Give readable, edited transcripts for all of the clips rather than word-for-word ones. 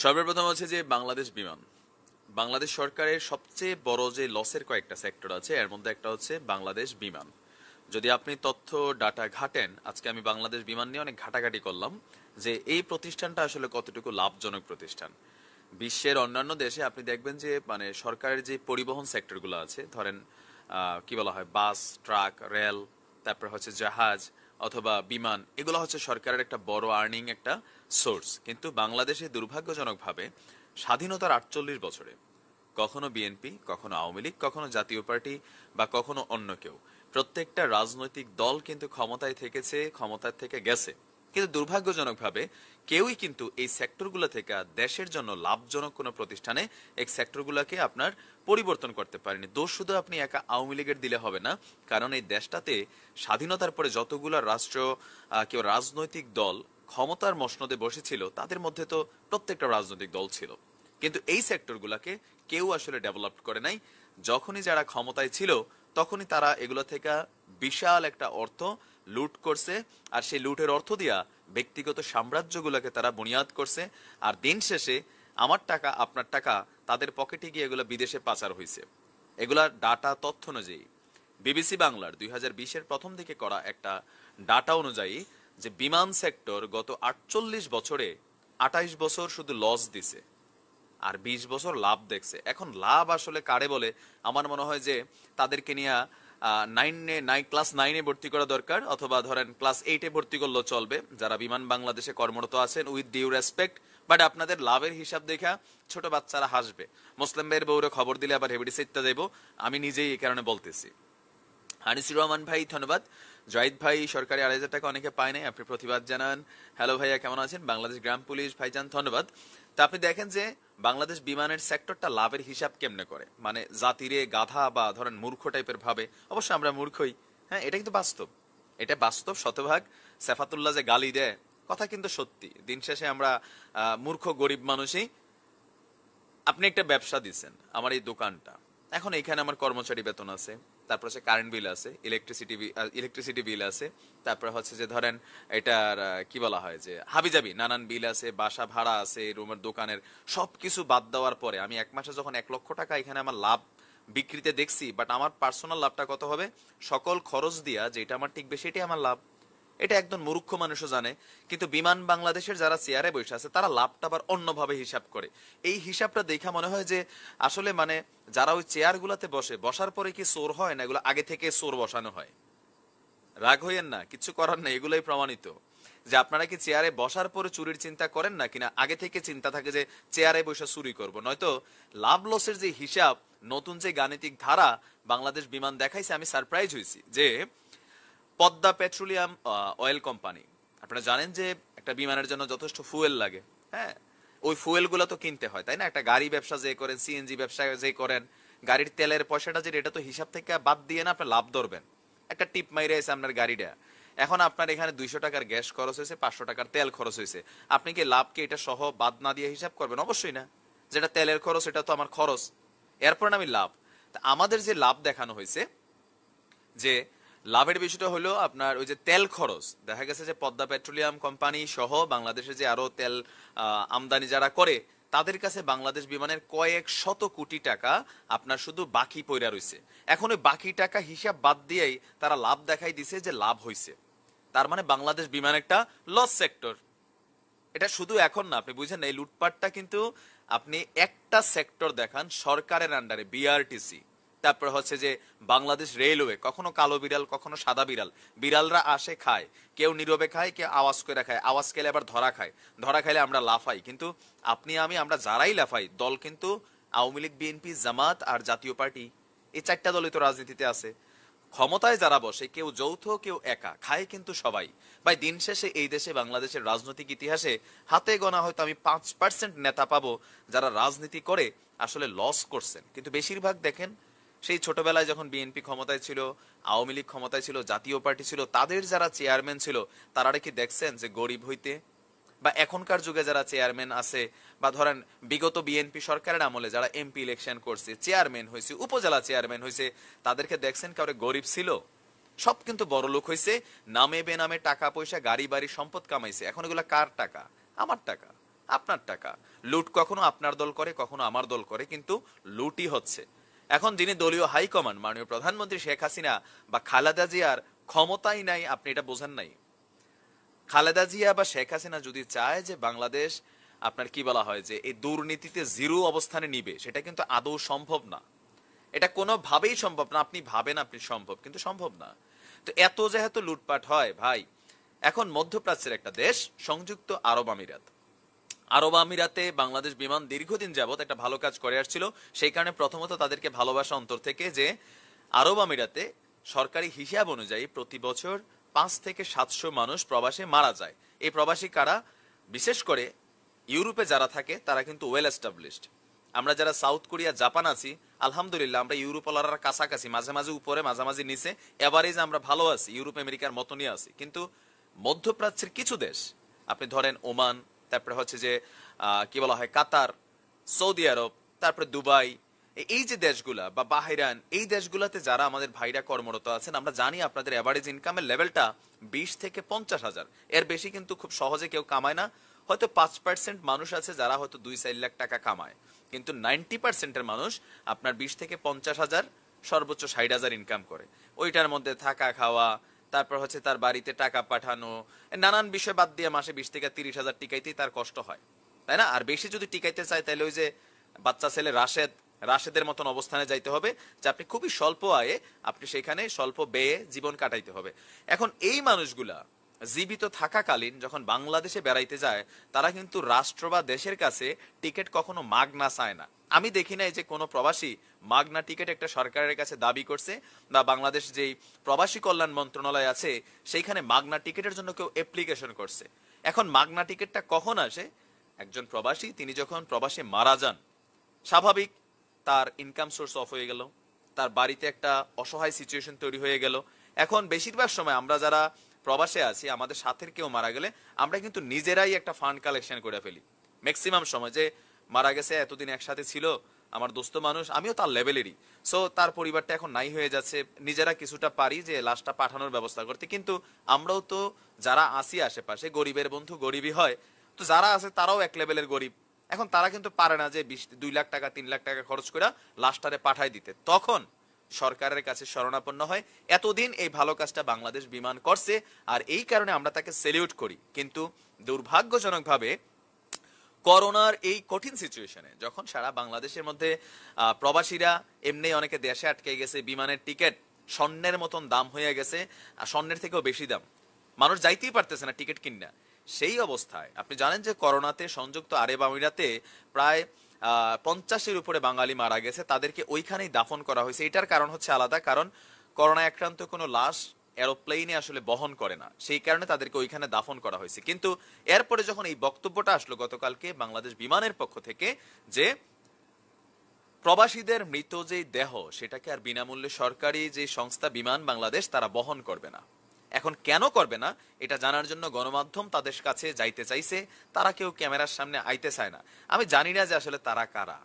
সর্বপ্রথম হচ্ছে যে বাংলাদেশ বিমান। বাংলাদেশ সরকারের সবচেয়ে বড় যে লসের কয়েকটা সেক্টর আছে, এর মধ্যে একটা হচ্ছে বাংলাদেশ বিমান। যদি আপনি তথ্য ডাটা ঘাটেন, আজকে আমি বাংলাদেশ বিমান নিয়ে অনেক ঘাটাঘাটি করলাম যে এই প্রতিষ্ঠানটা আসলে কতটুকু লাভজনক প্রতিষ্ঠান। বিশ্বের অন্যান্য দেশে আপনি দেখবেন যে মানে সরকারের যে পরিবহন সেক্টরগুলো আছে, ধরেন কি বলা হয়, বাস, ট্রাক, রেল, তারপর হচ্ছে জাহাজ অথবা বিমান, এগুলো হচ্ছে সরকারের একটা বড় আর্নিং একটা সোর্স। কিন্তু বাংলাদেশে দুর্ভাগ্যজনকভাবে স্বাধীনতার 48 বছরে কখনো বিএনপি, কখনো আওয়ামী লীগ, কখনো জাতীয় পার্টি বা কখনো অন্য কেউ, প্রত্যেকটা রাজনৈতিক দল কিন্তু ক্ষমতায় থেকেছে, ক্ষমতার থেকে গেছে, কিন্তু দুর্ভাগ্যজনকভাবে কেউই কিন্তু এই সেক্টরগুলো থেকে দেশের জন্য লাভজনক কোনো প্রতিষ্ঠানে এই সেক্টরগুলোকে আপনার পরিবর্তন করতে পারেনি। দোষ শুধু আপনি একা আওয়ামী লীগের দিলে হবে না, কারণ এই দেশটাতে স্বাধীনতার পরে যতগুলো রাষ্ট্র কেউ রাজনৈতিক দল ক্ষমতার মসনদে বসেছিল, তাদের মধ্যে তো প্রত্যেকটা রাজনৈতিক দল ছিল, কিন্তু এই সেক্টরগুলোকে কেউ আসলে ডেভেলপ করে নাই। যখনই যারা ক্ষমতায় ছিল তখনই তারা এগুলো থেকে বিশাল একটা অর্থ লুট করছে, আর সেই লুটের অর্থ দিয়া ব্যক্তিগত সাম্রাজ্যগুলোকে তারা বুনিয়াদ করছে। আর দিন শেষে আমার টাকা আপনার টাকা তাদের পকেটে গিয়ে এগুলো বিদেশে পাচার হয়েছে। এগুলা ডাটা তথ্য অনুযায়ী বিবিসি বাংলার 2020-এর প্রথম দিকে করা একটা ডাটা অনুযায়ী যে বিমান সেক্টর গত 48 বছরে 28 বছর শুধু লস দিছে আর 20 বছর লাভ দেখছে। এখন লাভ আসলে কারে বলে? আমার মনে হয় যে তাদেরকে নিয়ে ক্লাস 9-এ ভর্তি করা দরকার, অথবা ধরেন ক্লাস 8-এ ভর্তি করলেও চলবে, যারা বিমান বাংলাদেশে কর্মরত আছেন, উইথ ডিউ রেসপেক্ট। বাট আপনাদের লাভের হিসাব দেখা ছোট বাচ্চারা হাসবে। মুসলিম ভাইয়ের বউরে খবর দিলে আবার হেবিডিস ইত্যা দেব, আমি নিজেই এই কারণে বলতেছি। আনিসুর রহমান ভাই ধন্যবাদ। জাহিদ ভাই সরকারি 2,500 টাকা অনেকে পায় নাই, আপনি প্রতিবাদ জানান। হ্যালো ভাইয়া, কেমন আছেন? বাংলাদেশ গ্রাম পুলিশ ভাইজান ধন্যবাদ। তা আপনি দেখেন যে বাংলাদেশ বিমানের সেক্টরটা লাভের হিসাব কেমনে করে, মানে জাতিরে গাধা বা ধরেন মূর্খ টাইপের ভাবে। অবশ্য আমরা মূর্খই, হ্যাঁ, এটা কিন্তু বাস্তব, এটা বাস্তব শতভাগ। সেফাতুল্লাহ যে গালি দেয়, কথা কিন্তু সত্যি। দিন শেষে আমরা মূর্খ গরিব মানুষই। আপনি একটা ব্যবসা দিচ্ছেন, আমার এই দোকানটা, এখন এখানে আমার কর্মচারী বেতন আছে, তারপর হচ্ছে কারেন্ট বিল আছে, ইলেকট্রিসিটি বিল আছে, তারপর হচ্ছে যে ধরেন এটার কি বলা হয় যে হাবিজাবি নানান বিল আছে, বাসা ভাড়া আছে, রুমের দোকানের সবকিছু বাদ দেওয়ার পরে আমি এক মাসে যখন 1 লক্ষ টাকা এখানে আমার লাভ বিক্রিতে দেখছি, বাট আমার পার্সোনাল লাভটা কত হবে? সকল খরচ দিয়া যেটা আমার টিকবে সেটাই আমার লাভ। এটা একদম মূর্খ মানুষও জানে। কিন্তু বিমান বাংলাদেশের যারা চেয়ারে বসে আছে তারা লাভটা আবার অন্যভাবে হিসাব করে। এই হিসাবটা দেখা মনে হয় যে আসলে মানে যারা ওই চেয়ার গুলাতে বসে, বসার পরে কি চোর হয় না, এগুলো আগে থেকে চোর বসানো হয়। রাগ হইয়েন না, কিছু করার না, এগুলোই প্রমাণিত যে আপনারা কি চেয়ারে বসার পরে চুরির চিন্তা করেন না, কিনা আগে থেকে চিন্তা থাকে যে চেয়ারে বসে চুরি করব। নয়তো লাভ লসের যে হিসাব, নতুন যে গাণিতিক ধারা বাংলাদেশ বিমান দেখাইছে, আমি সারপ্রাইজ হয়েছি যে পদ্মা পেট্রোলিয়াম অয়েল কোম্পানি, আপনারা জানেন যে একটা বিমানের জন্য যথেষ্ট ফুয়েল লাগে, হ্যাঁ, ওই ফুয়েল গুলো তো কিনতে হয়, তাই না? একটা গাড়ি ব্যবসা যে করেন, সিএনজি ব্যবসা যে করেন, গাড়ির তেলের পয়সাটা যে এটা তো হিসাব থেকে বাদ দিয়ে না আপনি লাভ ধরবেন। একটা টিপ মাইরে আছে আপনার গাড়িটা, এখন আপনার এখানে 200 টাকার গ্যাস খরচ হয়েছে, 500 টাকার তেল খরচ হয়েছে, আপনি কি লাভকে এটা সহ বাদ না দিয়ে হিসাব করবেন? অবশ্যই না। যেটা তেলের খরচ এটা তো আমার খরচ, এরপর আমি লাভ। তা আমাদের যে লাভ দেখানো হয়েছে, যে লাভের বিষয়টা হলো আপনার ওই যে তেল খরচ, দেখা গেছে যে পদ্মা পেট্রোলিয়াম কোম্পানি সহ বাংলাদেশে যে আরো তেল আমদানি যারা করে, তাদের কাছে বাংলাদেশ বিমানের কয়েক শত কোটি টাকা আপনার শুধু বাকি পয়রা রয়েছে। এখন ওই বাকি টাকা হিসাব বাদ দিয়েই তারা লাভ দেখাই দিছে যে লাভ হয়েছে। তার মানে বাংলাদেশ বিমান একটা লস সেক্টর। এটা শুধু এখন না, আপনি বুঝেন না, এই লুটপাটটা কিন্তু আপনি একটা সেক্টর দেখান সরকারের আন্ডারে, বিআরটিসি, তারপর হচ্ছে যে বাংলাদেশ রেলওয়ে, কখনো কালো বিড়াল কখনো সাদা বিড়াল, বিড়ালরা আসে খায়, কেউ নীরবে খায়, কেউ আওয়াজ করে খায়, আওয়াজ খেলে আবার ধরা খায়, ধরা খাইলে আমরা লাফাই। কিন্তু আপনি আমি আমরা যারাই লাফাই, দল কিন্তু আওয়ামী লীগ, বিএনপি, জামাত আর জাতীয় পার্টি, এই 4টা দলই তো রাজনীতিতে আছে। ক্ষমতায় যারা বসে, কেউ যৌথ কেউ একা, খায় কিন্তু সবাই। ভাই দিন শেষে এই দেশে বাংলাদেশের রাজনৈতিক ইতিহাসে হাতে গোনা হয়তো আমি 5% নেতা পাবো যারা রাজনীতি করে আসলে লস করছেন। কিন্তু বেশিরভাগ দেখেন সেই ছোটবেলায় যখন বিএনপি ক্ষমতায় ছিল, আওয়ামী লীগ ক্ষমতায় ছিল, জাতীয় পার্টি ছিল, তাদের যারা চেয়ারম্যান ছিল তারা কি দেখছেন যে গরিব হইতে? বা এখনকার যুগে যারা চেয়ারম্যান আছে, বা ধরেন বিগত বিএনপি সরকারের আমলে যারা এমপি ইলেকশন করছে, চেয়ারম্যান হয়েছে, উপজেলা চেয়ারম্যান হয়েছে, তাদেরকে দেখছেন কাউরে গরিব ছিল? সব কিন্তু বড় লোক হয়েছে, নামে বেনামে টাকা পয়সা গাড়ি বাড়ি সম্পদ কামাইছে। এখন এগুলা কার টাকা? আমার টাকা। আপনার টাকা। লুট কখনো আপনার দল করে, কখনো আমার দল করে, কিন্তু লুটই হচ্ছে। এখন যিনি দলীয় হাইকমান্ড, মাননীয় প্রধানমন্ত্রী শেখ হাসিনা বা খালেদা জিয়ার ক্ষমতাই নাই, আপনি এটা বোঝেন নাই। খালেদা জিয়া বা শেখ হাসিনা যদি চায় যে বাংলাদেশ আপনার কি বলা হয় যে এই দুর্নীতিতে জিরো অবস্থানে নিবে, সেটা কিন্তু আদৌ সম্ভব না। এটা কোনোভাবেই সম্ভব না। আপনি ভাবেন আপনি সম্ভব, কিন্তু সম্ভব না। তো এত যেহেতু লুটপাট হয় ভাই, এখন মধ্যপ্রাচ্যের একটা দেশ সংযুক্ত আরব আমিরাত, আরব আমিরাতে বাংলাদেশ বিমান দীর্ঘদিন যাবত একটা ভালো কাজ করে আসছিল। সেই কারণে প্রথমত তাদেরকে ভালোবাসা অন্তর থেকে, যে আরব আমিরাতে সরকারি হিসাব অনুযায়ী প্রতি বছর 5 থেকে 700 মানুষ প্রবাসে মারা যায়। এই প্রবাসী কারা? বিশেষ করে ইউরোপে যারা থাকে তারা কিন্তু ওয়েল এস্টাবলিশড। আমরা যারা সাউথ কোরিয়া, জাপান আছি, আলহামদুলিল্লাহ আমরা ইউরোপলার কাছাকাছি, মাঝে মাঝে উপরে, মাঝামাঝি নিচে, এভারেজ আমরা ভালো আছি, ইউরোপ আমেরিকার মতনই আছি। কিন্তু মধ্যপ্রাচ্যের কিছু দেশ, আপনি ধরেন ওমান, তারপরে হচ্ছে যে কি বলা হয় কাতার, সৌদি আরব, তারপরে দুবাই, এই যে দেশগুলা বা বাহরাইন, এই দেশগুলাতে যারা আমাদের ভাইরা কর্মরত আছেন, আমরা জানি আপনাদের এভারেজ ইনকামের লেভেলটা 20 থেকে 50,000, এর বেশি কিন্তু খুব সহজে কেউ কামায় না। হয়তো 5% মানুষ আছে যারা হয়তো 2-4 লাখ টাকা কামায়, কিন্তু 90%-এর মানুষ আপনার 20 থেকে 50,000, সর্বোচ্চ 60,000 ইনকাম করে। ওইটার মধ্যে থাকা খাওয়া, তারপর হচ্ছে তার বাড়িতে টাকা পাঠানো, নানান বিষয় বাদ দিয়ে মাসে 20 থেকে 30,000 টিকাইতেই তার কষ্ট হয়, তাই না? আর বেশি যদি টিকাইতে চায় তাহলে ওই যে বাচ্চা ছেলে রাশেদের মতন অবস্থানে যাইতে হবে, যে আপনি খুবই স্বল্প আয়ে, আপনি সেখানে স্বল্প ব্যয়ে জীবন কাটাইতে হবে। এখন এই মানুষগুলা জীবিত থাকাকালীন যখন বাংলাদেশে বেড়াইতে যায়, তারা কিন্তু রাষ্ট্র বা দেশের কাছে টিকিট কখনো মাগনা চায় না। আমি দেখি নাই যে কোনো প্রবাসী মাগনা টিকিট একটা সরকারের কাছে দাবি করছে, বা বাংলাদেশ যেই প্রবাসী কল্যাণ মন্ত্রণালয় আছে সেইখানে মাগনা টিকিটের জন্য কেউ অ্যাপ্লিকেশন করছে। এখন মাগনা টিকিটটা কখন আসে? একজন প্রবাসী তিনি যখন প্রবাসে মারা যান, স্বাভাবিক তার ইনকাম সোর্স অফ হয়ে গেল, তার বাড়িতে একটা অসহায় সিচুয়েশন তৈরি হয়ে গেল। এখন বেশিরভাগ সময় আমরা যারা প্রবাসে আছি, আমাদের সাথের কেউ মারা গেলে আমরা কিন্তু নিজেরাই একটা ফান্ড কালেকশন করে ফেলি। ম্যাক্সিমাম সময় যে মারা গেছে, এতদিন একসাথে ছিল, আমার দোস্ত মানুষ, আমিও তার লেভেলেরই, সো তার পরিবারটা এখন নাই হয়ে যাচ্ছে, নিজেরা কিছুটা পারি যে লাশটা পাঠানোর ব্যবস্থা করতে। কিন্তু আমরাও তো যারা আসি আশেপাশে, গরিবের বন্ধু গরিবই হয়, তো যারা আছে তারাও এক লেভেলের গরিব। এখন তারা কিন্তু পারে না যে 2 লাখ টাকা 3 লাখ টাকা খরচ করে লাশটারে পাঠাই দিতে, তখন সরকারের কাছে শরণাপন্ন হয়। এতদিন এই ভালো কাজটা বাংলাদেশ বিমান করছে, আর এই কারণে আমরা তাকে সেলিউট করি। কিন্তু দুর্ভাগ্যজনকভাবে করোনার এই কঠিন সিচুয়েশনে যখন সারা বাংলাদেশের মধ্যে প্রবাসীরা এমনি অনেকে দেশে আটকে গেছে, বিমানের টিকিট স্বর্ণের মতন দাম হয়ে গেছে, আর স্বর্ণের থেকেও বেশি দাম, মানুষ যাইতেই পারতেছে না টিকিট কিনা। সেই অবস্থায় আপনি জানেন যে করোনাতে সংযুক্ত আরব আমিরাতে প্রায় 50-এর উপরে বাঙালি মারা গেছে, তাদেরকে ওইখানেই দাফন করা হয়েছে। এটার কারণ হচ্ছে আলাদা, কারণ করোনা আক্রান্ত কোনো লাশ এরোপ্লেনে আসলে বহন করে না, সেই কারণে তাদেরকে ওইখানে দাফন করা হয়েছে। কিন্তু এরপরে যখন এই বক্তব্যটা আসলো গতকালকে বাংলাদেশ বিমানের পক্ষ থেকে, যে প্রবাসীদের মৃত যে দেহ সেটাকে আর বিনামূল্যে সরকারি যে সংস্থা বিমান বাংলাদেশ তারা বহন করবে না। এখন কেন করবে না এটা জানার জন্য গণমাধ্যম তাদের কাছে যাইতে চাইছে, তারা কেউ ক্যামেরার সামনে আইতে চায় না। আমি জানি না যে আসলে তারা কারা,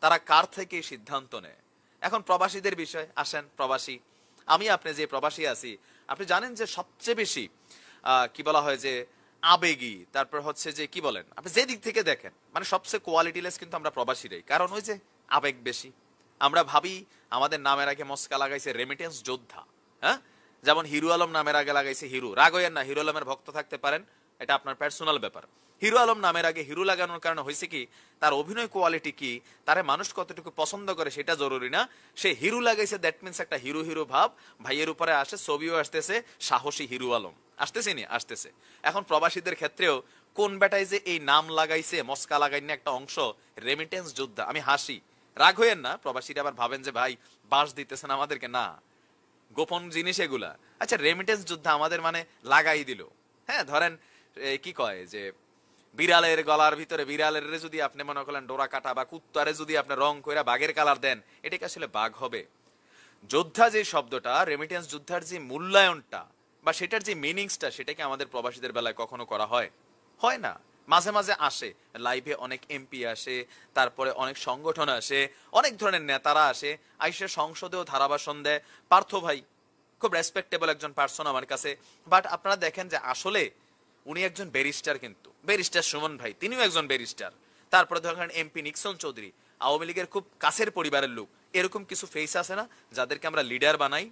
তারা কার থেকে সিদ্ধান্ত নেয়। এখন প্রবাসীদের বিষয় আসেন, প্রবাসী আমি আপনি যে প্রবাসী আছি, আপনি জানেন যে সবচেয়ে বেশি কি বলা হয় যে আবেগী, তারপর হচ্ছে যে কি বলেন আপনি যে দিক থেকে দেখেন, মানে সবচেয়ে কোয়ালিটিলেস কিন্তু আমরা প্রবাসীরাই, কারণ ওই যে আবেগ বেশি। আমরা ভাবি আমাদের নামের আগে মস্কা লাগাইছে রেমিটেন্স যোদ্ধা, হ্যাঁ, যেমন হিরো আলম নামের আগে লাগাইছে হিরো। রাগ হইয়েন না, হিরো আলমের ভক্ত থাকতে পারেন, এটা আপনার পার্সোনাল ব্যাপার। হিরো আলম নামের আগে হিরো লাগানোর কারণে হয়েছে কি, তার অভিনয় কোয়ালিটি কি, তারে মানুষ কতটুকু পছন্দ করে সেটা জরুরি না, সে হিরো লাগাইছে দ্যাট মিনস একটা হিরো হিরো ভাব ভাইয়ের উপরে আসে, ছবিও আসতেছে সাহসী হিরো আলম আসতেছে নি আসতেছে। এখন প্রবাসীদের ক্ষেত্রেও কোন বেটায় যে এই নাম লাগাইছে, মস্কা লাগাইনি একটা অংশ রেমিটেন্স যোদ্ধা, আমি হাসি, রাগ হইয়েন না, প্রবাসীরা আবার ভাবেন যে ভাই বাস দিতেছেন আমাদেরকে, না, গোপন জিনিস এগুলা। আচ্ছা রেমিটেন্স যোদ্ধা আমাদের মানে লাগাই দিল, হ্যাঁ, ধরেন কি কয় যে বিড়ালের গলার ভিতরে বিড়ালের যদি আপনি মনে করেন ডোরা কাটা, বা কুত্তারে যদি আপনি রং কইরা বাঘের কালার দেন, এটাকে আসলে বাঘ হবে? যোদ্ধা যে শব্দটা, রেমিটেন্স যোদ্ধার যে মূল্যায়নটা বা সেটার যে মিনিংসটা, সেটাকে আমাদের প্রবাসীদের বেলায় কখনো করা হয়? হয় না। মাঝে মাঝে আসে লাইভে, অনেক এমপি আসে, তারপরে অনেক সংগঠন আসে, অনেক ধরনের নেতারা আসে, আইসে সংসদেও ধারাভাষণ দেয়। পার্থ ভাই খুব রেসপেক্টেবল একজন পার্সন আমার কাছে, বাট আপনারা দেখেন যে আসলে উনি একজন ব্যারিস্টার, কিন্তু ব্যারিস্টার সুমন ভাই তিনিও একজন ব্যারিস্টার। তারপরে ধরেন এমপি নিক্সন চৌধুরী, আওয়ামী লীগের খুব কাছের পরিবারের লোক। এরকম কিছু ফেস আছে না যাদেরকে আমরা লিডার বানাই,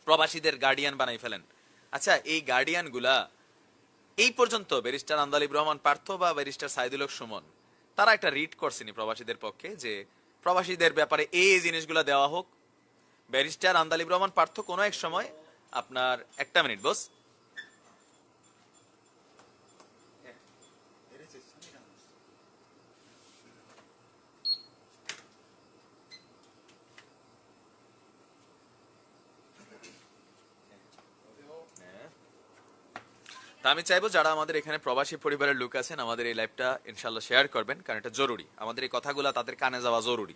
প্রবাসীদের গার্ডিয়ান বানাই ফেলেন। আচ্ছা, এই গার্ডিয়ান গুলা এই পর্যন্ত ব্যারিস্টার আন্দালিব রহমান পার্থ বা ব্যারিস্টার সাইদুল হক সুমন তারা একটা রিট করছেনি প্রবাসীদের পক্ষে যে প্রবাসীদের ব্যাপারে এই জিনিসগুলা দেওয়া হোক? ব্যারিস্টার আন্দালিব রহমান পার্থ কোনো এক সময় আপনার, একটা মিনিট বস, তা আমি চাইবো যারা আমাদের এখানে প্রবাসী পরিবারের লোক আছেন আমাদের এই লাইভটা ইনশাল্লাহ শেয়ার করবেন, কারণ এটা জরুরি, আমাদের এই কথাগুলো তাদের কানে যাওয়া জরুরি।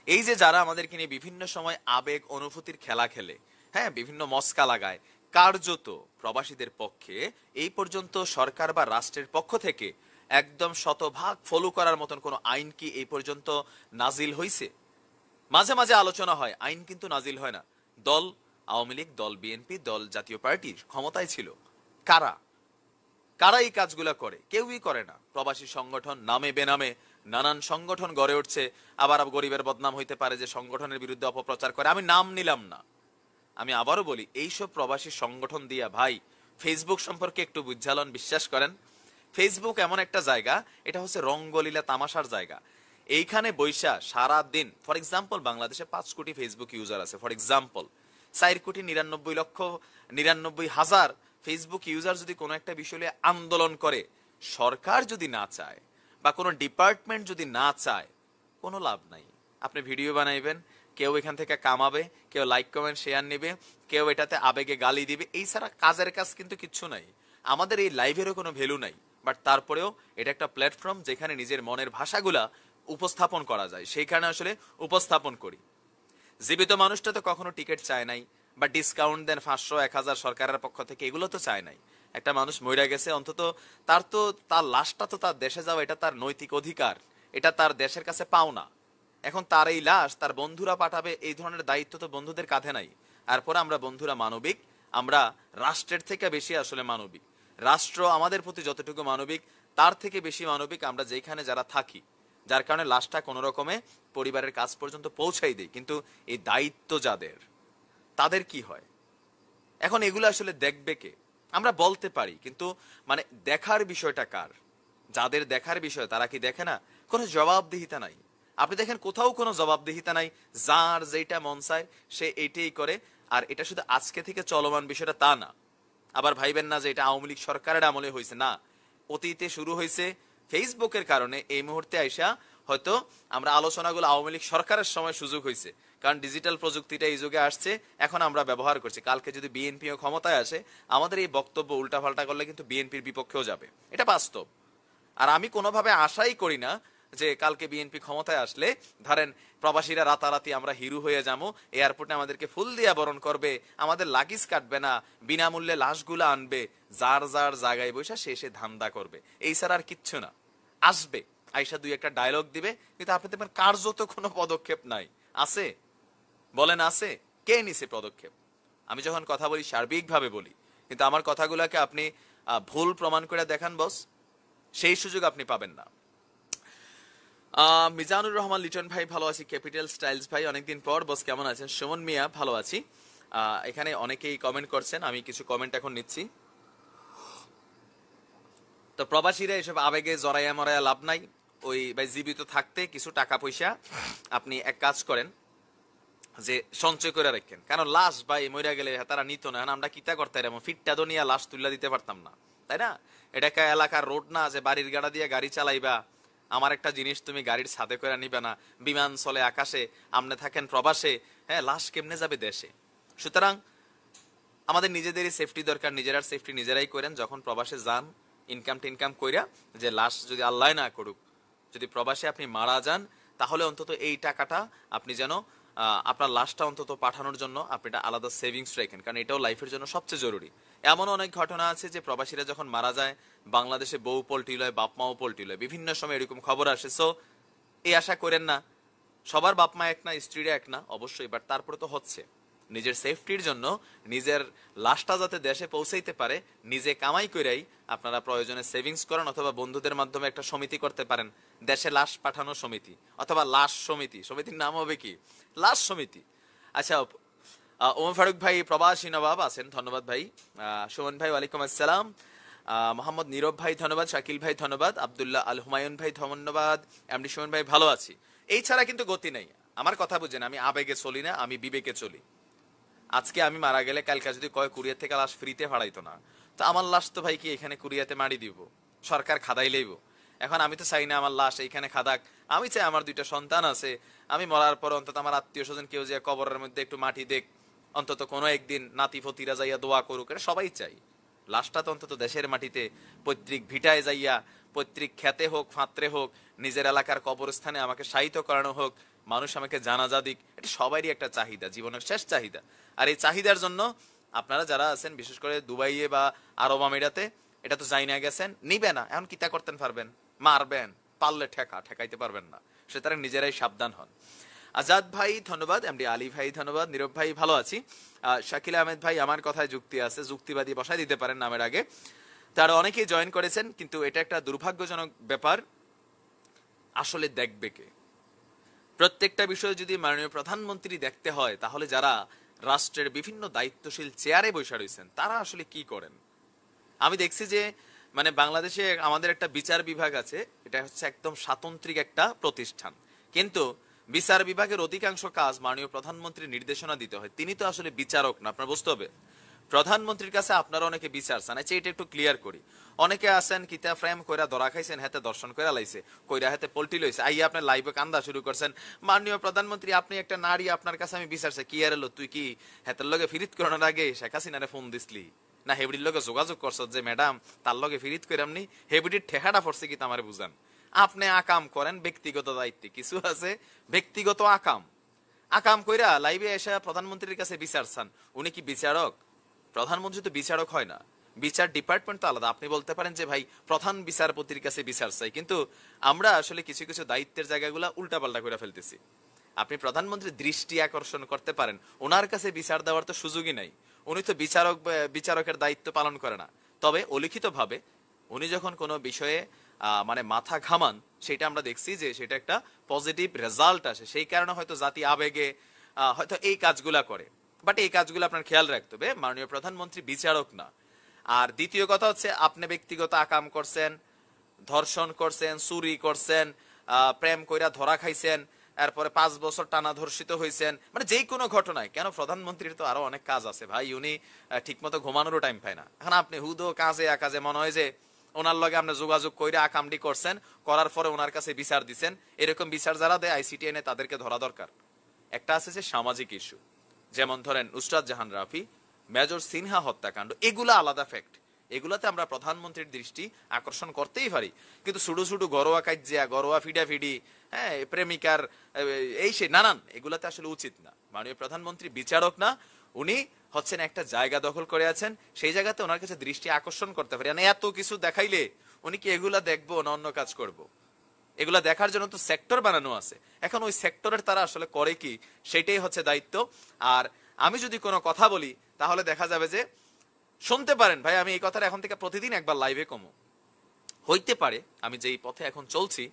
এই যে যারা আমাদেরকে নিয়ে বিভিন্ন সময় আবেগ অনুভূতির খেলা খেলে, হ্যাঁ, বিভিন্ন মস্কা লাগায়, কার্যত প্রবাসীদের পক্ষে এই পর্যন্ত সরকার বা রাষ্ট্রের পক্ষ থেকে একদম শতভাগ ফলো করার মতন কোনো আইন কি এই পর্যন্ত নাজিল হইছে? মাঝে মাঝে আলোচনা হয়, আইন কিন্তু নাজিল হয় না। দল আওয়ামী লীগ, দল বিএনপি, দল জাতীয় পার্টি ক্ষমতায় ছিল, কারা কারা এই কাজগুলা করে? কেউই করে না। প্রবাসী সংগঠন নামে বেনামে নানান সংগঠন গড়ে উঠছে, আবার গরিবের বদনাম হইতে পারে যে সংগঠনের বিরুদ্ধে অপপ্রচার করে। আমি নাম নিলাম না, আমি আবারও বলি, এইসব প্রবাসী সংগঠন দিয়া ভাই ফেসবুক সম্পর্কে একটু বুঝালন। বিশ্বাস করেন, ফেসবুক এমন একটা জায়গা, এটা হচ্ছে রঙ্গলীলা তামাশার জায়গা। এইখানে বৈশা সারা দিন, ফর এক্সাম্পল বাংলাদেশে 5 কোটি ফেসবুক ইউজার আছে, ফর এক্সাম্পল 4,99,99,000 ফেসবুক ইউজার যদি কোনো একটা বিষয় নিয়ে আন্দোলন করে, সরকার যদি না চায় বা কোনো ডিপার্টমেন্ট যদি না চায়, কোনো লাভ নাই। আপনি ভিডিও বানাইবেন, কেউ এখান থেকে কামাবে, কেউ লাইক কমেন্ট শেয়ার নেবে, কেউ এটাতে আবেগে গালি দিবে, এই ছাড়া কাজের কাজ কিন্তু কিচ্ছু নাই। আমাদের এই লাইভেরও কোনো ভ্যালু নাই, বাট তারপরেও এটা একটা প্ল্যাটফর্ম যেখানে নিজের মনের ভাষাগুলা উপস্থাপন করা যায়, সেইখানে আসলে উপস্থাপন করি। জীবিত মানুষটা তো কখনো টিকিট চায় নাই বা ডিসকাউন্ট দেন 500-1000 সরকারের পক্ষ থেকে, এগুলো তো চায় নাই। একটা মানুষ মইরা গেছে, অন্তত তার লাশটা তো তার দেশে যাওয়া, এটা তার নৈতিক অধিকার, এটা তার দেশের কাছে পাওনা। এখন তার এই লাশ তার বন্ধুরা পাঠাবে, এই ধরনের দায়িত্ব তো বন্ধুদের কাঁধে নাই। এরপরে আমরা বন্ধুরা মানবিক, আমরা রাষ্ট্রের থেকে বেশি আসলে মানবিক। রাষ্ট্র আমাদের প্রতি যতটুকু মানবিক, তার থেকে বেশি মানবিক আমরা যেখানে যারা থাকি, যার কারণে লাশটা কোনো রকমে পরিবারের কাছ পর্যন্ত পৌঁছাই দেয়। কিন্তু এই দায়িত্ব যাদের, তাদের কি হয়? এখন এগুলো আসলে দেখবে কে? আমরা বলতে পারি, কিন্তু মানে দেখার বিষয়টা কার? যাদের দেখার বিষয় তারা কি দেখে না? কোনো জবাবদিহিতা নাই। আপনি দেখেন কোথাও কোনো জবাবদিহিতা নাই, যার যেটা মন চায় সে এইটাই করে। আর এটা শুধু আজকে থেকে চলমান বিষয়টা তা না। আবার ভাইবেন না যে এটা আওয়ামী লীগ সরকারের আমলে হয়েছে, না, অতীতে শুরু হয়েছে ফেসবুকের কারণে। এই মুহূর্তে আইসা হয়তো আমরা আলোচনাগুলো আওয়ামী লীগ সরকারের সময় সুযোগ হয়েছে, কারণ ডিজিটাল প্রযুক্তিটা এই যুগে আসছে, এখন আমরা ব্যবহার করছি। কালকে যদি বিএনপিও ক্ষমতায় আসে, আমাদের এই বক্তব্য উল্টাপাল্টা করলে কিন্তু বিএনপির বিপক্ষেও যাবে, এটা বাস্তব। আর আমি কোনোভাবে আশাই করি না যে কালকে বিএনপি ক্ষমতায় আসলে ধরেন প্রবাসীরা রাতারাতি আমরা হিরো হয়ে যাবো, এয়ারপোর্টে আমাদেরকে ফুল দিয়া বরণ করবে, আমাদের লাগেজ কাটবে না, বিনামূল্যে লাশগুলো আনবে, যার যার জায়গায় বসে শেষে ধান্দা করবে, এই ছাড়া আর কিচ্ছু না। আসবে, আইসা দুই একটা ডায়লগ দিবে, কিন্তু আপনি দেখবেন কার্যত কোনো পদক্ষেপ নাই। আছে? বলেন আছে? কে নিছে পদক্ষেপ? আমি যখন কথা বলি সার্বিকভাবে বলি, কিন্তু আমার কথাগুলোকে আপনি ভুল প্রমাণ করে দেখান বস, সেই সুযোগ আপনি পাবেন না। মিজানুর রহমান লিটন ভাই ভালো আছি। ক্যাপিটাল স্টাইলস ভাই অনেকদিন পর, বস কেমন আছেন? সুমন মিয়া ভালো আছি। এখানে অনেকেই কমেন্ট করছেন, আমি কিছু কমেন্ট এখন নিচ্ছি। তো প্রবাসীরা এসব আবেগে জড়াইয়া মরাইয়া লাভ নাই। ওই ভাই জীবিত থাকতে কিছু টাকা পয়সা আপনি এক কাজ করেন যে সঞ্চয় করে রাখেন, কারণ লাশ ভাই মরে গেলে তারা নিত না। আমরা কিতা করতে এরকম ফিটটা তো নিয়ে লাশ তুলে দিতে পারতাম না, তাই না? এটা একটা এলাকার রোড না যে বাড়ির গাড়া দিয়ে গাড়ি চালাইবা, আমার একটা জিনিস তুমি গাড়ির ছাদে করে নিবে না, বিমান চলে আকাশে, আমনে থাকেন প্রবাসে, হ্যাঁ, লাশ কেমনে যাবে দেশে? সুতরাং আমাদের নিজেদেরই সেফটি দরকার, নিজেরার সেফটি নিজেরাই করেন। যখন প্রবাসে যান, ইনকাম টিনকাম কইরা, যে লাশ যদি আল্লাহ না করুক যদি প্রবাসে আপনি মারা যান, তাহলে অন্তত এই টাকাটা আপনি যেন আপনার লাশটা অন্তত পাঠানোর জন্য আপনি একটা আলাদা সেভিংস রাখেন, কারণ এটাও লাইফের জন্য সবচেয়ে জরুরি। এমন অনেক ঘটনা আছে যে প্রবাসীরা যখন মারা যায়, বাংলাদেশে বউ পল্টি লয়, বাপ মাও পল্টি লয়, বিভিন্ন সময় এরকম খবর আসে। সো এই আশা করেন না, সবার বাপ মা এক না, স্ত্রীরা এক না, অবশ্যই, বাট তারপরে তো হচ্ছে। নিজের সেফটির জন্য নিজের লাশটা যাতে দেশে পৌঁছাইতে পারে নিজে কামাই কইরাই আপনারা প্রয়োজনে সেভিংস করেন, অথবা বন্ধুদের মাধ্যমে একটা সমিতি করতে পারেন, দেশে লাশ পাঠানো সমিতি অথবা লাশ সমিতি, সমিতির নাম হবে কি লাশ সমিতি। আচ্ছা, ওমর ফারুক ভাই প্রবাসী নবাব আছেন, ধন্যবাদ ভাই। সুমন ভাই ওয়ালাইকুম আসসালাম। মোহাম্মদ নীরব ভাই ধন্যবাদ, শাকিল ভাই ধন্যবাদ, আব্দুল্লাহ আল হুমায়ুন ভাই ধন্যবাদ, এমডি সুমন ভাই ভালো আছি। এই ছাড়া কিন্তু গতি নেই। আমার কথা বুঝেন, আমি আবেগে চলি না, আমি বিবেকে চলি। আজকে আমি মারা গেলে কালকে যদি কয় কুরিয়ার থেকে লাশ ফ্রিতে ফাড়াইতো না, তো আমার লাশ তো ভাই কি এখানে কুরিয়াতে মারি দিব, সরকার খাদাই লইব। এখন আমি তো চাই না আমার লাশ এইখানে খাদাক, আমি চাই আমার দুইটা সন্তান আছে, আমি মরার পর অন্তত আমার আত্মীয় স্বজন কেউ যে কবরের মধ্যে একটু মাটি দেখ, অন্তত কোনো একদিন নাতি ফতিরা যাইয়া দোয়া করুক, এটা সবাই চাই। লাশটা তো অন্তত দেশের মাটিতে পৈতৃক ভিটায় যাইয়া, পৈতৃক খ্যাতে হোক ফাঁত্রে হোক, নিজের এলাকার কবরস্থানে আমাকে শায়িত করানো হোক, মানুষ আমাকে জানাজা দিক, এটা সবারই একটা চাহিদা, জীবনের শেষ চাহিদা। আর এই চাহিদার জন্য আপনারা যারা আছেন বিশেষ করে দুবাইয়ে বা আরব আমিরাতে, এটা তো যাই না গেছেন, নিবে না, এখন কিতা করতেন পারবেন, মারবেন, পারলে ঠেকাইতে পারবেন না, সুতরাং নিজেরাই সাবধান হন। আজাদ ভাই ধন্যবাদ, এমডি আলী ভাই ধন্যবাদ, নীরব ভাই ভালো আছি। শাকিল আহমেদ ভাই আমার কথায় যুক্তি আছে, যুক্তিবাদী বসাই দিতে পারেন নামের আগে। তারা অনেকেই জয়েন করেছেন, কিন্তু এটা একটা দুর্ভাগ্যজনক ব্যাপার। আসলে দেখবে কে? প্রত্যেকটা বিষয় যদি মাননীয় প্রধানমন্ত্রী দেখতে হয়, তাহলে যারা রাষ্ট্রের বিভিন্ন দায়িত্বশীল চেয়ারে বসে রয়েছেন তারা আসলে কি করেন? আমি দেখছি যে মানে বাংলাদেশে আমাদের একটা বিচার বিভাগ আছে, এটা হচ্ছে একদম স্বাতন্ত্রিক একটা প্রতিষ্ঠান, কিন্তু বিচার বিভাগের অধিকাংশ কাজ মাননীয় প্রধানমন্ত্রীর নির্দেশনা দিতে হয়। তিনি তো আসলে বিচারক না, আপনার বুঝতে হবে। প্রধানমন্ত্রীর কাছে আপনারা অনেকে বিচার চান, আচ্ছা এটা একটু ক্লিয়ার করি। অনেকে আছেন কিতা ফ্রেম কইরা ধরা খাইছেন, হাতে দর্শন কইরা লাইছে, কইরা হাতে পল্টি লইছে, আইয়া আপনি লাইভে কান্দা শুরু করছেন, মাননীয় প্রধানমন্ত্রী আপনি একটা নারী, আপনার কাছে আমি বিচার চাই। কি আর এলো, তুই কি হাতের লগে ফিরিত করানোর আগে শেখ হাসিনারে ফোন দিসলি না হেবড়ির লগে যোগাযোগ করছ যে ম্যাডাম তার লগে ফিরিত কইরামনি, হেবড়ির ঠেহাটা পড়ছে কি তামারে বুঝান। আপনি আকাম করেন ব্যক্তিগত দায়িত্বে, কিছু আছে ব্যক্তিগত আকাম, আকাম কইরা লাইভে এসে প্রধানমন্ত্রীর কাছে বিচার চান। উনি কি বিচারক? প্রধানমন্ত্রী তো বিচারক হয় না, বিচার ডিপার্টমেন্ট তো আলাদা। আপনি বলতে পারেন যে ভাই প্রধান বিচারপতির কাছে বিচার চাই, কিন্তু আমরা আসলে কিছু কিছু দায়িত্বের জায়গাগুলো উল্টাপাল্টা করে ফেলতেছি। আপনি প্রধানমন্ত্রীর দৃষ্টি আকর্ষণ করতে পারেন, ওনার কাছে বিচার দেওয়ার তো সুযোগই নাই। উনি তো বিচারকের দায়িত্ব পালন করে না। তবে অলিখিত ভাবে উনি যখন কোনো বিষয়ে মানে মাথা ঘামান, সেটা আমরা দেখছি যে সেটা একটা পজিটিভ রেজাল্ট আসে। সেই কারণে হয়তো জাতি আবেগে হয়তো এই কাজগুলা করে, বাট এই কাজগুলো আপনার খেয়াল রাখতে হবে, মাননীয় প্রধানমন্ত্রী বিচারক না। আর দ্বিতীয় কথা হচ্ছে, আপনি ব্যক্তিগত আকাম করছেন, ধর্ষণ করছেন, চুরি করছেন, প্রেম কইরা ধরা খাইছেন, এরপরে 5 বছর টানা ধর্ষিত হয়েছেন, মানে যেই কোনো ঘটনায়, কেন প্রধানমন্ত্রীর তো আরো অনেক কাজ আছে ভাই, উনি ঠিকমতো ঘুমানোরও টাইম পায় না। এখন আপনি হুদো কাজে মনে হয় যে ওনার লগে আপনি যোগাযোগ কইরা আকামডি করছেন, করার পরে ওনার কাছে বিচার দিচ্ছেন। এরকম বিচার যারা দেয় আইসিটি এনে তাদেরকে ধরা দরকার। একটা আছে যে সামাজিক ইস্যু, যেমন ধরেন নুসরাত জাহান রাফি, মেজর সিনহা হত্যাকাণ্ড, এগুলা আলাদা ফ্যাক্ট, এগুলাতে আমরা প্রধানমন্ত্রীর দৃষ্টি আকর্ষণ করতেই পারি। কিন্তু শুধু শুধু ঘরোয়া কাজিয়া, ঘরোয়া ফিডাফিডি, হ্যাঁ প্রেমিকার এই সে নানান, এগুলাতে আসলে উচিত না। মাননীয় প্রধানমন্ত্রী বিচারক না, উনি হচ্ছেন একটা জায়গা দখল করে আছেন, সেই জায়গাতে ওনার কাছে দৃষ্টি আকর্ষণ করতে পারি। মানে এত কিছু দেখাইলে উনি কি এগুলা দেখবো না অন্য কাজ করবো? এগুলা দেখার জন্য তো সেক্টর বানানো আছে। এখন ওই সেক্টরের তারা আসলে করে কি, সেটাই হচ্ছে দায়িত্ব। আর আমি যদি কোনো কথা বলি তাহলে দেখা যাবে যে শুনতে পারেন ভাই, আমি এই কথাটা এখন থেকে প্রতিদিন একবার লাইভে কমো, হইতে পারে আমি যেই পথে এখন চলছি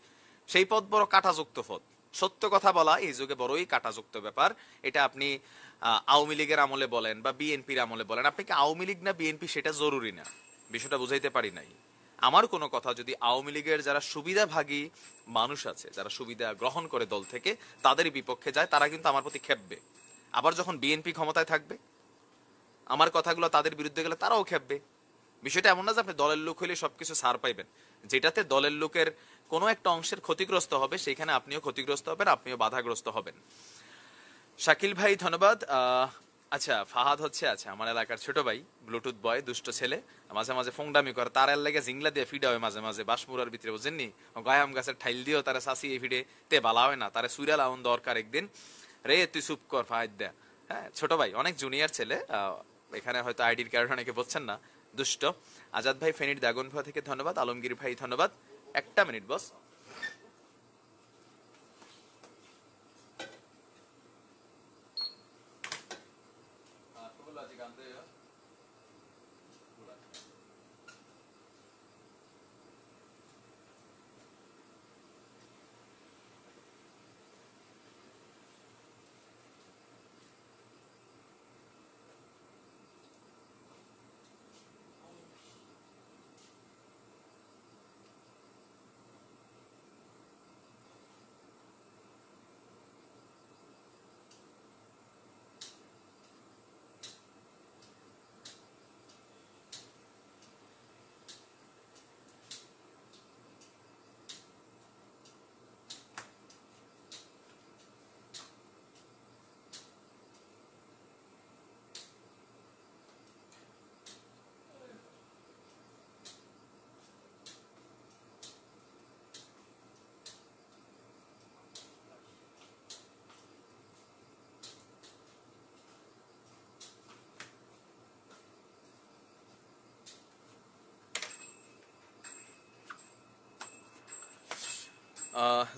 সেই পথ বড় কাঁটাযুক্ত পথ। সত্য কথা বলা এই যুগে বড়ই কাঁটাযুক্ত ব্যাপার। এটা আপনি আওয়ামী লীগের আমলে বলেন বা বিএনপির আমলে বলেন, আপনি কি আওয়ামী লীগ না বিএনপি সেটা জরুরি না, বিষয়টা বুঝাইতে পারি নাই। আমার কোনো কথা যদি আওয়ামী লীগের যারা সুবিধাভাগী মানুষ আছে, যারা সুবিধা গ্রহণ করে দল থেকে, তাদেরই বিপক্ষে যায়, তারা কিন্তু আমার প্রতি খেপবে। আবার যখন বিএনপি ক্ষমতায় থাকবে, আমার কথাগুলো তাদের বিরুদ্ধে গেলে তারাও খেপবে। বিষয়টা এমন না যে আপনি দলের লোক হইলে সবকিছু ছাড় পাইবেন। যেটাতে দলের লোকের কোনো একটা অংশের ক্ষতিগ্রস্ত হবে, সেখানে আপনিও ক্ষতিগ্রস্ত হবেন, আপনিও বাধাগ্রস্ত হবেন। শাকিল ভাই ধন্যবাদ। আচ্ছা ফাহাদ হচ্ছে, আচ্ছা আমার এলাকার ছোট ভাই, ব্লুটুথ বয়, দুষ্ট ছেলে, মাঝে মাঝে ফোংডামি করে, তার লেগে জিংলা দিয়ে ফিডা হয় মাঝে মাঝে বাসমুরার ভিতরে, বুঝেননি? গায়াম গাছের ঠাইল দিও তারা শাসি এই ফিডে তে বালা হয় না, তারা সুইরা লাউন দরকার একদিন। রে তুই চুপ কর ফাহাদ দেয়া। হ্যাঁ ছোট ভাই, অনেক জুনিয়র ছেলে, এখানে হয়তো আইডির কারণে অনেকে বলছেন না, দুষ্ট। আজাদ ভাই ফেনীর দাগনভুয়া থেকে ধন্যবাদ, আলমগীর ভাই ধন্যবাদ। একটা মিনিট বস।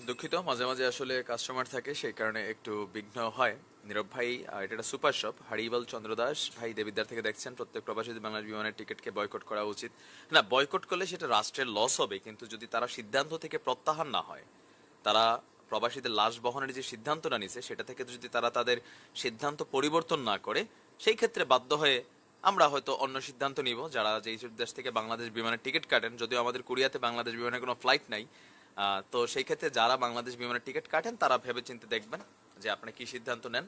দুঃখিত, মাঝে মাঝে আসলে কাস্টমার থাকে, সেই কারণে একটু বিঘ্ন হয়। নীরব ভাই, এটা একটা সুপার শপ। হারিবল চন্দ্র দাস ভাই দেবিদ্বার থেকে দেখছেন, প্রত্যেক প্রবাসী বাংলাদেশ বিমানের টিকিটকে বয়কট করা উচিত। না, বয়কট করলে সেটা রাষ্ট্রের লস হবে, কিন্তু যদি তারা সিদ্ধান্ত থেকে প্রত্যাহার না হয়, তারা প্রবাসীদের লাশ বহনের যে সিদ্ধান্তটা নিছে সেটা থেকে যদি তারা তাদের সিদ্ধান্ত পরিবর্তন না করে, সেই ক্ষেত্রে বাধ্য হয়ে আমরা হয়তো অন্য সিদ্ধান্ত নিব। যারা যেই দেশ থেকে বাংলাদেশ বিমানের টিকিট কাটেন, যদিও আমাদের কোরিয়াতে বাংলাদেশ বিমানের কোনো ফ্লাইট নাই, তো সেই ক্ষেত্রে যারা বাংলাদেশ বিমানের টিকিট কাটেন তারা ভেবে চিন্তে দেখবেন যে আপনি কি সিদ্ধান্ত নেন।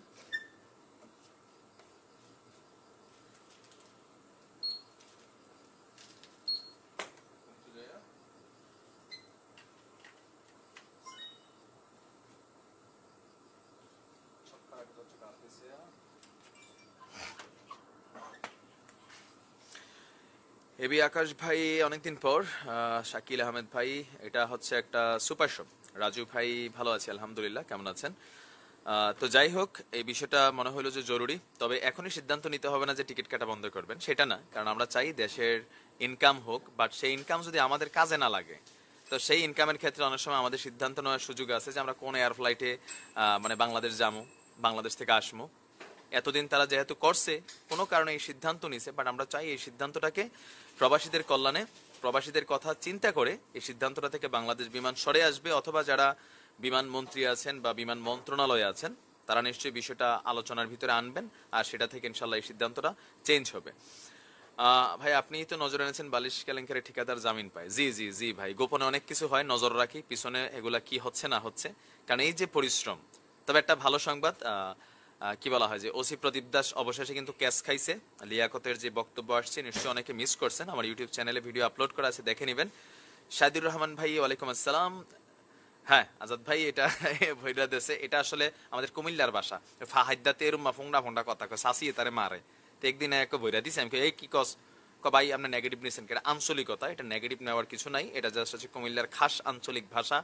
এবি আকাশ ভাই অনেকদিন পর। শাকিল আহমেদ ভাই, এটা হচ্ছে একটা সুপার শপ। রাজু ভাই, ভালো আছি আলহামদুলিল্লাহ, কেমন আছেন? তো যাই হোক, এই বিষয়টা মনে হলো যে জরুরি। তবে এখনই সিদ্ধান্ত নিতে হবে না যে টিকিট কাটা বন্ধ করবেন, সেটা না। কারণ আমরা চাই দেশের ইনকাম হোক, বাট সেই ইনকাম যদি আমাদের কাজে না লাগে, তো সেই ইনকামের ক্ষেত্রে অনেক সময় আমাদের সিদ্ধান্ত নেওয়ার সুযোগ আছে যে আমরা কোন এয়ার ফ্লাইটে মানে বাংলাদেশ যাবো, বাংলাদেশ থেকে আসবো। এতদিন তারা যেহেতু করছে, কোনো কারণে এই সিদ্ধান্ত নিছে, বাট আমরা চাই এই সিদ্ধান্তটাকে প্রবাসীদের কল্যাণে, প্রবাসীদের কথা চিন্তা করে এই সিদ্ধান্তটা থেকে বাংলাদেশ বিমান সরে আসবে, অথবা যারা বিমান মন্ত্রী আছেন বা বিমান মন্ত্রণালয়ে আছেন তারা নিশ্চয়ই বিষয়টা আলোচনার ভিতরে আনবেন, আর সেটা থেকে ইনশাল্লাহ এই সিদ্ধান্তটা চেঞ্জ হবে। ভাই, আপনি তো নজর এনেছেন বালিশ কেলেঙ্কারি ঠিকাদার জামিন পায়। জি জি জি ভাই, গোপনে অনেক কিছু হয়, নজর রাখি পিছনে এগুলা কি হচ্ছে না হচ্ছে। কারণ এই যে পরিশ্রম। তবে একটা ভালো সংবাদ, কি বলা হয় যে ওসি প্রদীপ দাস অবশেষে কিন্তু ক্যাচ খাইছে। লিয়াকতের যে বক্তব্য আসছে নিশ্চয়ই অনেকে মিস করছেন, আমার ইউটিউব চ্যানেলে ভিডিও আপলোড করা আছে, দেখে নেবেন। শাহিদুর রহমান ভাই, ওয়ালাইকুম আসসালাম। হ্যাঁ আজাদ ভাই, এটা ভৈরা দেশে, এটা আসলে আমাদের কুমিল্লার ভাষা। ফাহাইদাতে এরুমা ফোংডা ফোংডা কথা কয়, সাসিয়ে তারে মারে। তো একদিন এক ভৈরা দিছে, আমি কই, এই কি কস? ভাই আপনি নেগেটিভ নিয়েছেন, এটা আঞ্চলিকতা, এটা নেগেটিভ নেওয়ার কিছু নাই, এটা জাস্ট হচ্ছে কুমিল্লার খাস আঞ্চলিক ভাষা,